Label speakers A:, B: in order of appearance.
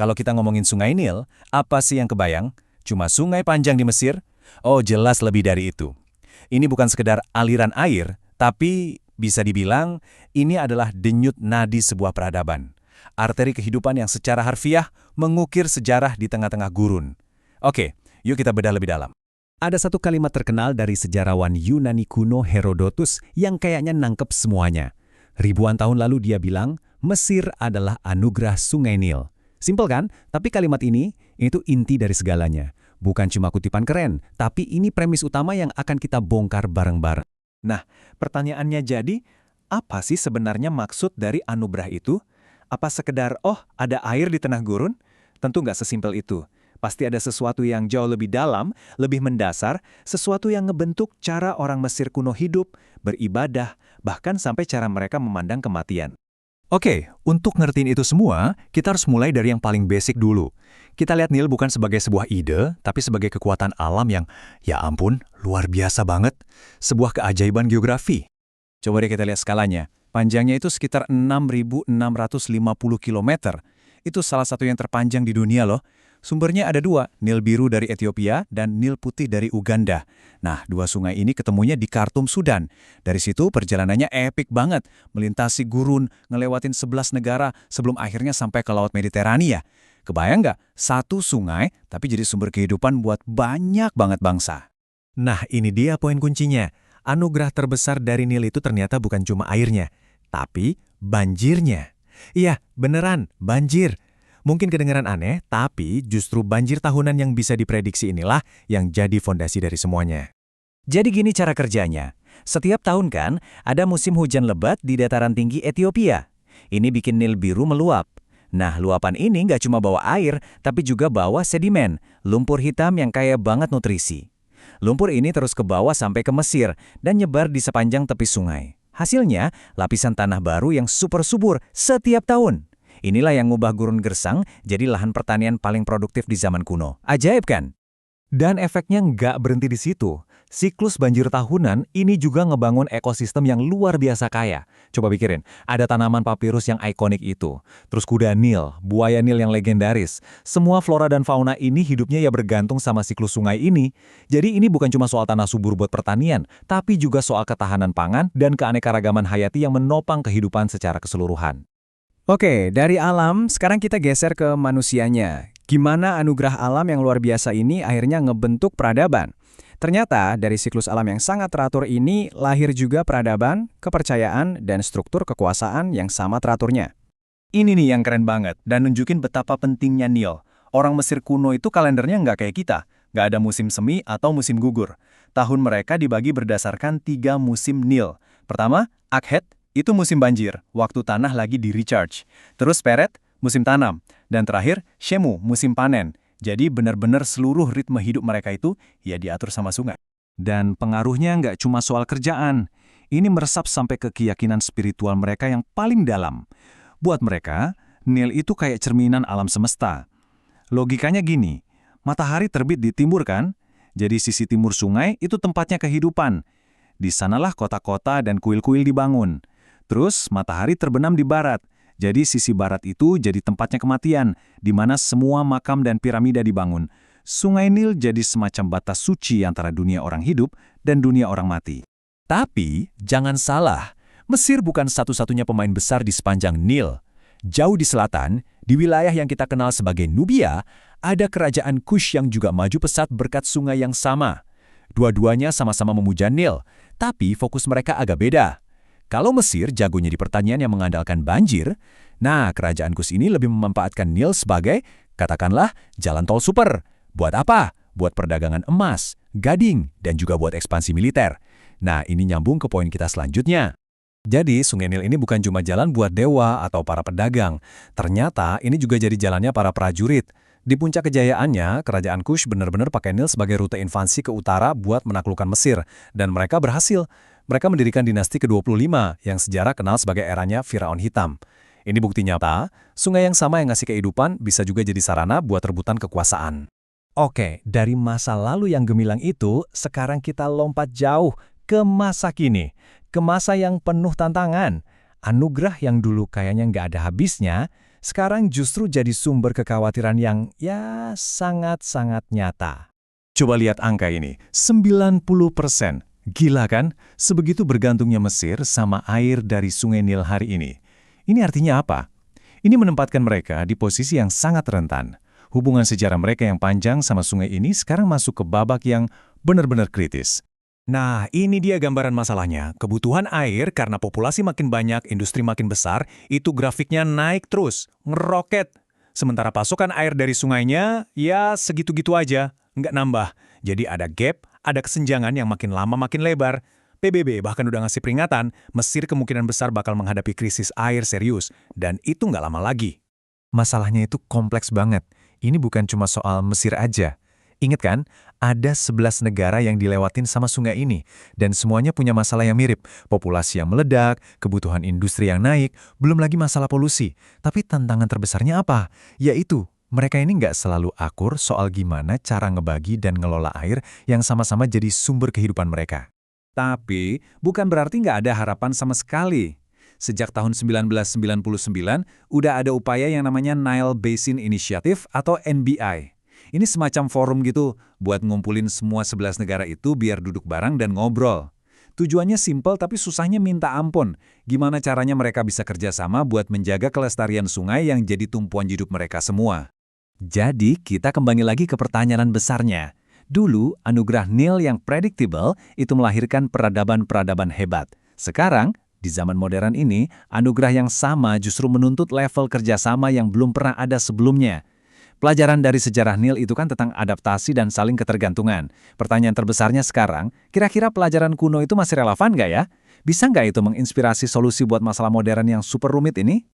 A: Kalau kita ngomongin Sungai Nil, apa sih yang kebayang? Cuma sungai panjang di Mesir? Oh, jelas lebih dari itu. Ini bukan sekedar aliran air, tapi bisa dibilang ini adalah denyut nadi sebuah peradaban. Arteri kehidupan yang secara harfiah mengukir sejarah di tengah-tengah gurun. Oke, yuk kita bedah lebih dalam. Ada satu kalimat terkenal dari sejarawan Yunani kuno Herodotus yang kayaknya nangkep semuanya. Ribuan tahun lalu dia bilang, Mesir adalah anugerah Sungai Nil. Simpel kan? Tapi kalimat ini, itu inti dari segalanya. Bukan cuma kutipan keren, tapi ini premis utama yang akan kita bongkar bareng-bareng. Nah, pertanyaannya jadi, apa sih sebenarnya maksud dari anugerah itu? Apa sekedar, oh ada air di tengah gurun? Tentu nggak sesimpel itu. Pasti ada sesuatu yang jauh lebih dalam, lebih mendasar, sesuatu yang ngebentuk cara orang Mesir kuno hidup, beribadah, bahkan sampai cara mereka memandang kematian. Oke, untuk ngertiin itu semua, kita harus mulai dari yang paling basic dulu. Kita lihat Nil bukan sebagai sebuah ide, tapi sebagai kekuatan alam yang, ya ampun, luar biasa banget. Sebuah keajaiban geografi. Coba deh kita lihat skalanya. Panjangnya itu sekitar 6.650 km. Itu salah satu yang terpanjang di dunia loh. Sumbernya ada dua, Nil Biru dari Ethiopia dan Nil Putih dari Uganda. Nah, dua sungai ini ketemunya di Khartoum, Sudan. Dari situ perjalanannya epik banget, melintasi gurun, ngelewatin 11 negara sebelum akhirnya sampai ke Laut Mediterania. Kebayang nggak? Satu sungai, tapi jadi sumber kehidupan buat banyak banget bangsa. Nah, ini dia poin kuncinya. Anugerah terbesar dari Nil itu ternyata bukan cuma airnya, tapi banjirnya. Iya, beneran, banjir. Mungkin kedengaran aneh, tapi justru banjir tahunan yang bisa diprediksi inilah yang jadi fondasi dari semuanya. Jadi gini cara kerjanya. Setiap tahun kan, ada musim hujan lebat di dataran tinggi Ethiopia. Ini bikin Nil Biru meluap. Nah, luapan ini nggak cuma bawa air, tapi juga bawa sedimen, lumpur hitam yang kaya banget nutrisi. Lumpur ini terus ke bawah sampai ke Mesir dan nyebar di sepanjang tepi sungai. Hasilnya, lapisan tanah baru yang super subur setiap tahun. Inilah yang ngubah gurun gersang jadi lahan pertanian paling produktif di zaman kuno. Ajaib kan? Dan efeknya nggak berhenti di situ. Siklus banjir tahunan ini juga ngebangun ekosistem yang luar biasa kaya. Coba pikirin, ada tanaman papirus yang ikonik itu. Terus kuda Nil, buaya Nil yang legendaris. Semua flora dan fauna ini hidupnya ya bergantung sama siklus sungai ini. Jadi ini bukan cuma soal tanah subur buat pertanian, tapi juga soal ketahanan pangan dan keanekaragaman hayati yang menopang kehidupan secara keseluruhan. Oke, dari alam, sekarang kita geser ke manusianya. Gimana anugerah alam yang luar biasa ini akhirnya ngebentuk peradaban? Ternyata, dari siklus alam yang sangat teratur ini, lahir juga peradaban, kepercayaan, dan struktur kekuasaan yang sama teraturnya. Ini nih yang keren banget, dan nunjukin betapa pentingnya Nil. Orang Mesir kuno itu kalendernya nggak kayak kita. Nggak ada musim semi atau musim gugur. Tahun mereka dibagi berdasarkan 3 musim Nil. Pertama, Akhet. Itu musim banjir, waktu tanah lagi di-recharge. Terus Peret, musim tanam. Dan terakhir, Shemu, musim panen. Jadi benar-benar seluruh ritme hidup mereka itu ya diatur sama sungai. Dan pengaruhnya nggak cuma soal kerjaan. Ini meresap sampai ke keyakinan spiritual mereka yang paling dalam. Buat mereka, Nil itu kayak cerminan alam semesta. Logikanya gini, matahari terbit di timur kan? Jadi sisi timur sungai itu tempatnya kehidupan. Di sanalah kota-kota dan kuil-kuil dibangun. Terus matahari terbenam di barat, jadi sisi barat itu jadi tempatnya kematian, di mana semua makam dan piramida dibangun. Sungai Nil jadi semacam batas suci antara dunia orang hidup dan dunia orang mati. Tapi, jangan salah, Mesir bukan satu-satunya pemain besar di sepanjang Nil. Jauh di selatan, di wilayah yang kita kenal sebagai Nubia, ada kerajaan Kush yang juga maju pesat berkat sungai yang sama. Dua-duanya sama-sama memuja Nil, tapi fokus mereka agak beda. Kalau Mesir jagonya di pertanian yang mengandalkan banjir, nah kerajaan Kush ini lebih memanfaatkan Nil sebagai, katakanlah, jalan tol super. Buat apa? Buat perdagangan emas, gading, dan juga buat ekspansi militer. Nah, ini nyambung ke poin kita selanjutnya. Jadi, Sungai Nil ini bukan cuma jalan buat dewa atau para pedagang. Ternyata, ini juga jadi jalannya para prajurit. Di puncak kejayaannya, kerajaan Kush benar-benar pakai Nil sebagai rute invasi ke utara buat menaklukkan Mesir. Dan mereka berhasil. Mereka mendirikan dinasti ke-25 yang sejarah kenal sebagai eranya Firaun Hitam. Ini bukti nyata, sungai yang sama yang ngasih kehidupan bisa juga jadi sarana buat rebutan kekuasaan. Oke, dari masa lalu yang gemilang itu, sekarang kita lompat jauh ke masa kini. Ke masa yang penuh tantangan. Anugerah yang dulu kayaknya nggak ada habisnya, sekarang justru jadi sumber kekhawatiran yang sangat-sangat nyata. Coba lihat angka ini, 90%. Gila kan? Sebegitu bergantungnya Mesir sama air dari Sungai Nil hari ini. Ini artinya apa? Ini menempatkan mereka di posisi yang sangat rentan. Hubungan sejarah mereka yang panjang sama sungai ini sekarang masuk ke babak yang benar-benar kritis. Nah, ini dia gambaran masalahnya. Kebutuhan air karena populasi makin banyak, industri makin besar, itu grafiknya naik terus, ngeroket. Sementara pasokan air dari sungainya, ya segitu-gitu aja, nggak nambah. Jadi ada gap, ada kesenjangan yang makin lama makin lebar. PBB bahkan udah ngasih peringatan, Mesir kemungkinan besar bakal menghadapi krisis air serius, dan itu nggak lama lagi. Masalahnya itu kompleks banget. Ini bukan cuma soal Mesir aja. Ingat kan, ada 11 negara yang dilewatin sama sungai ini, dan semuanya punya masalah yang mirip. Populasi yang meledak, kebutuhan industri yang naik, belum lagi masalah polusi. Tapi tantangan terbesarnya apa? Yaitu, mereka ini nggak selalu akur soal gimana cara ngebagi dan ngelola air yang sama-sama jadi sumber kehidupan mereka. Tapi, bukan berarti nggak ada harapan sama sekali. Sejak tahun 1999, udah ada upaya yang namanya Nile Basin Initiative atau NBI. Ini semacam forum gitu, buat ngumpulin semua 11 negara itu biar duduk bareng dan ngobrol. Tujuannya simpel tapi susahnya minta ampun. Gimana caranya mereka bisa kerjasama buat menjaga kelestarian sungai yang jadi tumpuan hidup mereka semua. Jadi, kita kembali lagi ke pertanyaan besarnya. Dulu, anugerah Nil yang predictable itu melahirkan peradaban-peradaban hebat. Sekarang, di zaman modern ini, anugerah yang sama justru menuntut level kerjasama yang belum pernah ada sebelumnya. Pelajaran dari sejarah Nil itu kan tentang adaptasi dan saling ketergantungan. Pertanyaan terbesarnya sekarang, kira-kira pelajaran kuno itu masih relevan nggak ya? Bisa nggak itu menginspirasi solusi buat masalah modern yang super rumit ini?